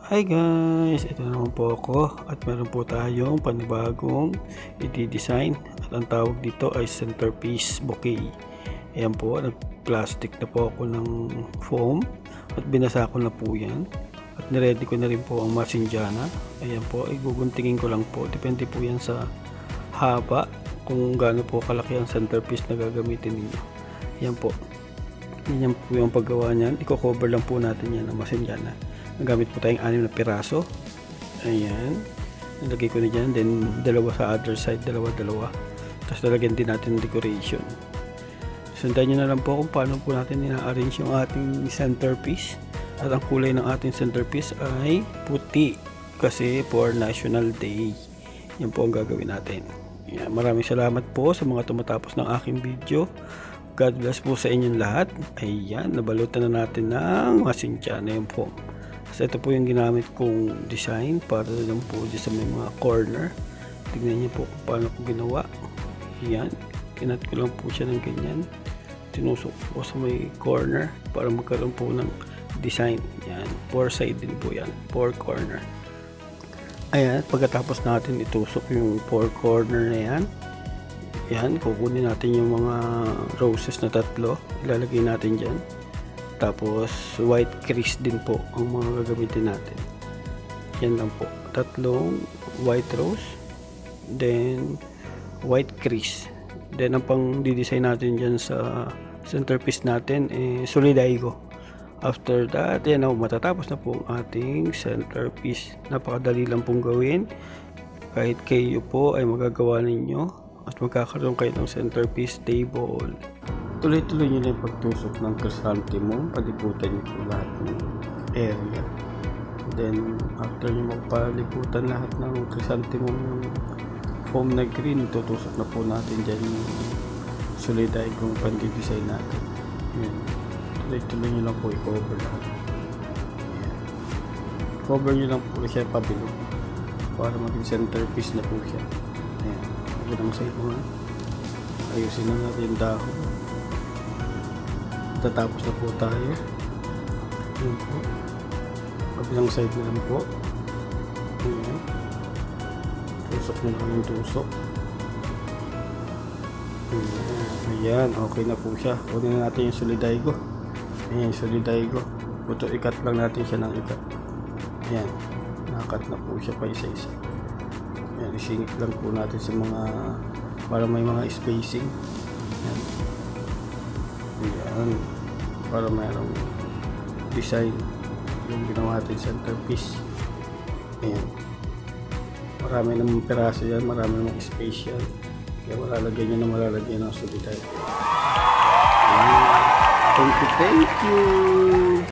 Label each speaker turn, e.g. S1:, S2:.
S1: Hi guys! Ito naman po ako at meron po tayong panibagong i-design at ang tawag dito ay centerpiece bouquet. Ayan po, nag-plastic na po ako ng foam at binasa ko na po yan at niready ko na rin po ang masinjana. Ayan po, iguguntingin ko lang po, depende po yan sa haba kung gaano po kalaki ang centerpiece na gagamitin ninyo. Ayan po, yan po yung paggawa niyan. Iko-cover lang po natin yan ng masinjana. Nagamit po tayong 6 na piraso. Ayan, nalagay ko na dyan, then dalawa sa other side, dalawa tapos lalagyan din natin decoration. Sundan nyo na lang po kung paano po natin ina-arrange yung ating centerpiece. At ang kulay ng ating centerpiece ay puti kasi for National Day. Yan po ang gagawin natin. Ayan, maraming salamat po sa mga tumatapos ng aking video. God bless po sa inyong lahat. Ayan, nabalutan na natin ng masinjana yung foam. So ito po yung ginamit kong design para lang po sa may mga corner. Tignan niyo po kung paano ko ginawa. Ayan, kinat ko lang po siya ng ganyan. Tinusok po sa may corner para magkaroon po ng design. Ayan, 4 side din po yan, 4 corner. Ayan, pagkatapos natin itusok yung 4 corner na yan, ayan, kukunin natin yung mga roses na 3, ilalagay natin dyan. Tapos white crease din po ang mga gagamitin natin. Yan lang po, 3 white rose, then white crease, then ang pang di-design natin dyan sa centerpiece natin solidago. After that, yan na, matatapos na po ang ating centerpiece. Napakadali lang pong gawin, kahit kayo po ay magagawa ninyo at magkakaroon kayo ng centerpiece table. Tuloy-tuloy nyo lang pagtusok ng chrysanthemum, palibutan nyo po lahat ng area. Then after nyo magpalibutan lahat ng chrysanthemum ng foam na green, tutusok na po natin dyan yung solidago kung pandi-design natin. Ayan. Tuloy-tuloy nyo lang po i-cover lahat. Ayan. Cover nyo lang po siya pabilog para maging centerpiece na po siya. Ayan. Magandang side mo, ayusin na natin yung dahon. Tatapos na po tayo. Ayan po, kabilang side na lang po. Ayan, tusok na lang yung tusok. Ayan, okay na po siya. Kunin na natin yung solidago. Ayan, solidago. Buto, ikat lang natin siya ng ikat. Ayan, nakakat na po siya pa isa-isa. Ayan, isingit lang po natin sa mga, para may mga spacing. Ayan. Ayan, para mayroong design yung ginawa natin centerpiece. Ayan, marami namang piraso yan, marami namang space yan, kaya malalagyan nyo na malalagyan ng solidago. Thank you.